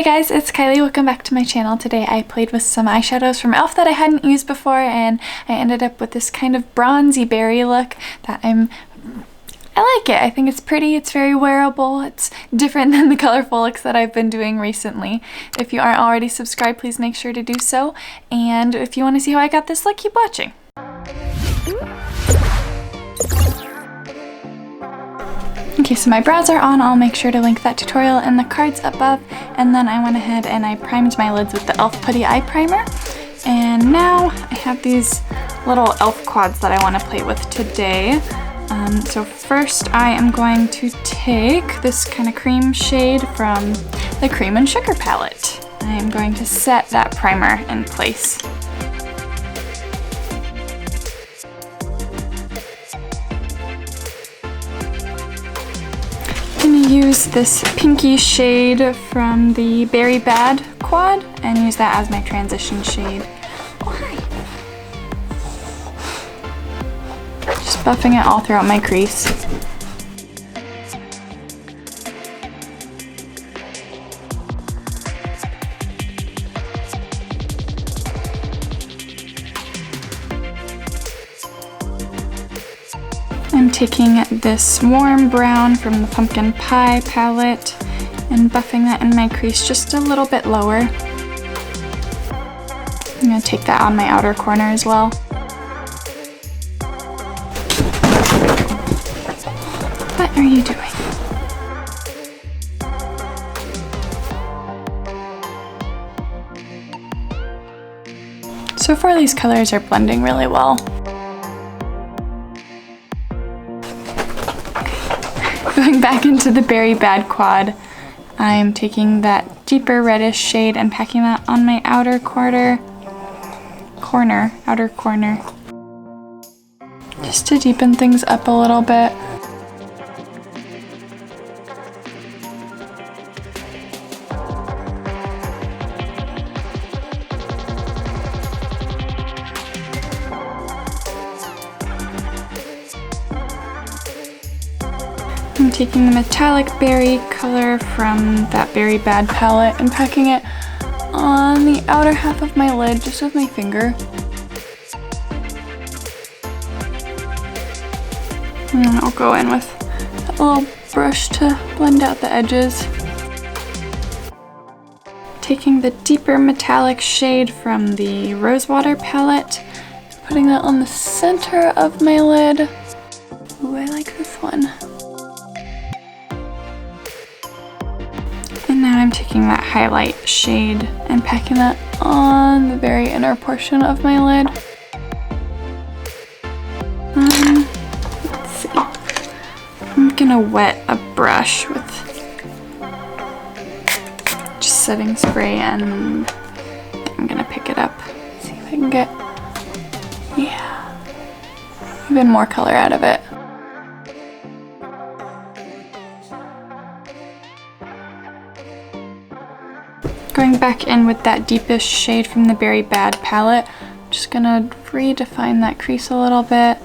Hey guys, it's Kylie. Welcome back to my channel. Today I played with some eyeshadows from e.l.f. that I hadn't used before, and I ended up with this kind of bronzy berry look that I like it. I think it's pretty, it's very wearable, it's different than the colorful looks that I've been doing recently. If you aren't already subscribed, please make sure to do so, and if you want to see how I got this look, keep watching. Okay, so my brows are on. I'll make sure to link that tutorial in the cards above. And then I went ahead and I primed my lids with the e.l.f. Putty Eye Primer. And now I have these little e.l.f. quads that I want to play with today. So first I am going to take this kind of cream shade from the Creme and Sugar palette. I am going to set that primer in place. Use this pinky shade from the Berry Bad quad and use that as my transition shade. Oh, hi. Just buffing it all throughout my crease. I'm taking this warm brown from the Pumpkin Pie palette and buffing that in my crease just a little bit lower. I'm going to take that on my outer corner as well. What are you doing? So far these colors are blending really well. Going back into the Berry Bad quad, I'm taking that deeper reddish shade and packing that on my outer corner, just to deepen things up a little bit. I'm taking the metallic berry color from that Berry Bad palette and packing it on the outer half of my lid just with my finger. And then I'll go in with that little brush to blend out the edges. Taking the deeper metallic shade from the Rosewater palette, putting that on the center of my lid. Ooh, I like this one. And now I'm taking that highlight shade and packing that on the very inner portion of my lid. Let's see. I'm gonna wet a brush with just setting spray and I'm gonna pick it up. See if I can get, even more color out of it. Going back in with that deepest shade from the Berry Bad palette, I'm just gonna redefine that crease a little bit,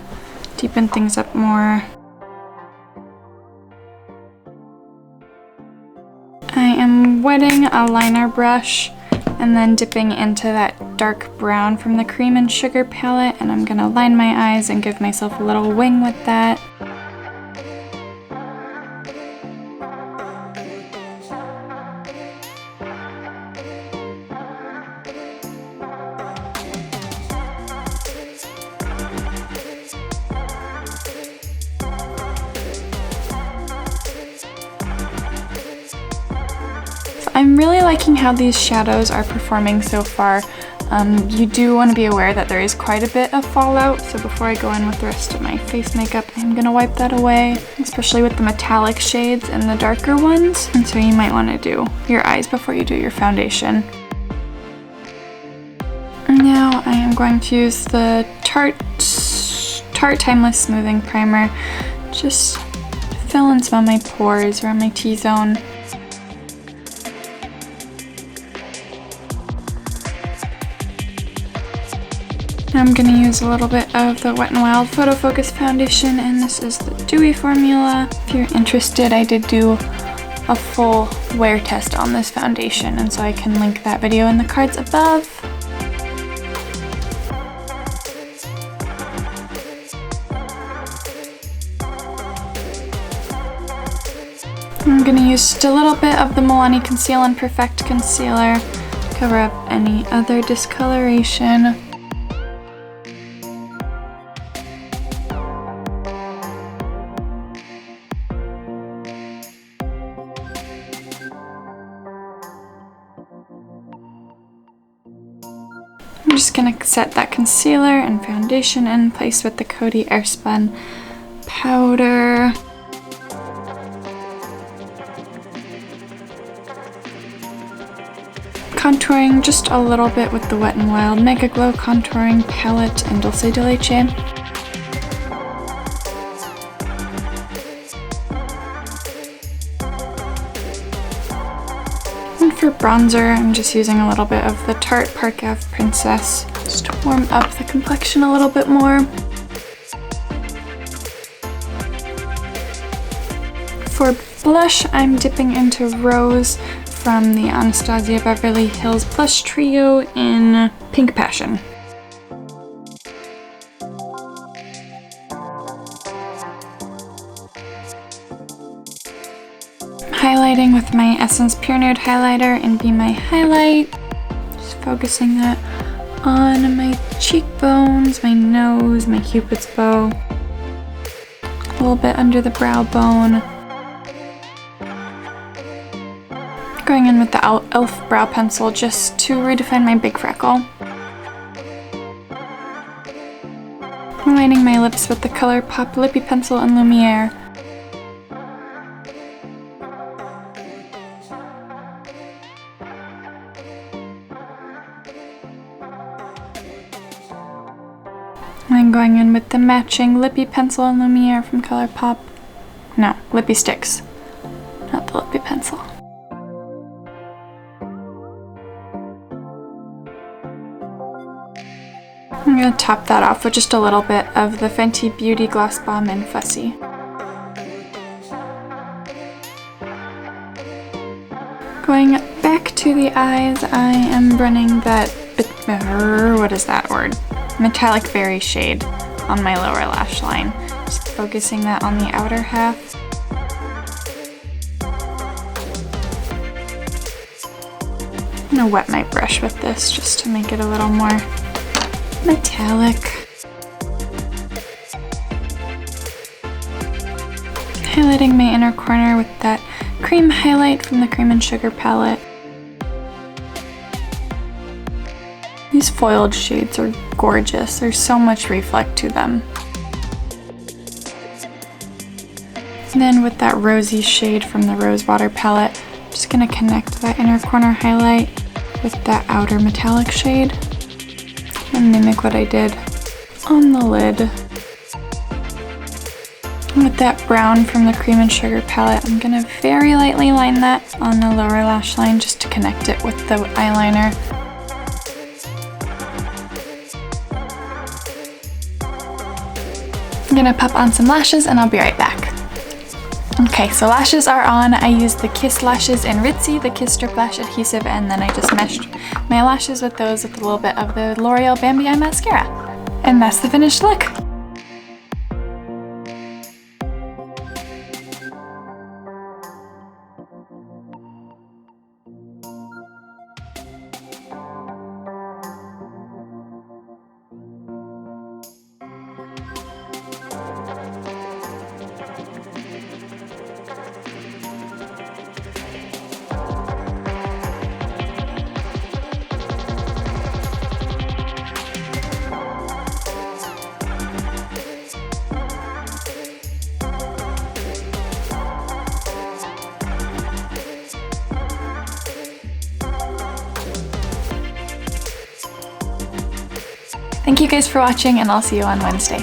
deepen things up more. I am wetting a liner brush and then dipping into that dark brown from the Creme and Sugar palette, and I'm gonna line my eyes and give myself a little wing with that. I'm really liking how these shadows are performing so far. You do want to be aware that there is quite a bit of fallout, so before I go in with the rest of my face makeup, I'm going to wipe that away, especially with the metallic shades and the darker ones, and so you might want to do your eyes before you do your foundation. Now I am going to use the Tarte Timeless Smoothing Primer, just fill in some of my pores around my T-zone. I'm going to use a little bit of the Wet n Wild Photofocus foundation, and this is the Dewy formula. If you're interested, I did do a full wear test on this foundation, and so I can link that video in the cards above. I'm going to use just a little bit of the Milani Conceal and Perfect Concealer to cover up any other discoloration. I'm just going to set that concealer and foundation in place with the Coty Airspun powder. Contouring just a little bit with the Wet n Wild Mega Glow Contouring Palette and Dulce de Leche. And for bronzer, I'm just using a little bit of the Tarte Park Ave Princess just to warm up the complexion a little bit more. For blush, I'm dipping into Rose from the Anastasia Beverly Hills Blush Trio in Pink Passion. Highlighting with my Essence Pure Nude highlighter in Be My Highlight. Just focusing that on my cheekbones, my nose, my Cupid's bow. A little bit under the brow bone. Going in with the e.l.f. brow pencil just to redefine my big freckle. Lining my lips with the ColourPop Lippy Pencil in Lumiere. And going in with the matching Lippy Pencil in Lumiere from ColourPop. No, Lippy Sticks, not the Lippy Pencil. I'm going to top that off with just a little bit of the Fenty Beauty Gloss Bomb in Fussy. Going back to the eyes, I am running that, what is that word? Metallic Berry shade on my lower lash line. Just focusing that on the outer half. I'm going to wet my brush with this just to make it a little more metallic. Highlighting my inner corner with that cream highlight from the Cream and Sugar palette. These foiled shades are gorgeous. There's so much reflect to them. And then with that rosy shade from the Rosewater palette, I'm just going to connect that inner corner highlight with that outer metallic shade and mimic what I did on the lid. And with that brown from the Cream and Sugar palette, I'm going to very lightly line that on the lower lash line just to connect it with the eyeliner. I'm going to pop on some lashes and I'll be right back. Okay, so lashes are on. I used the Kiss lashes in Ritzy, the Kiss Strip Lash Adhesive, and then I just meshed my lashes with those with a little bit of the L'Oreal Bambi Eye Mascara. And that's the finished look. Thank you guys for watching, and I'll see you on Wednesday.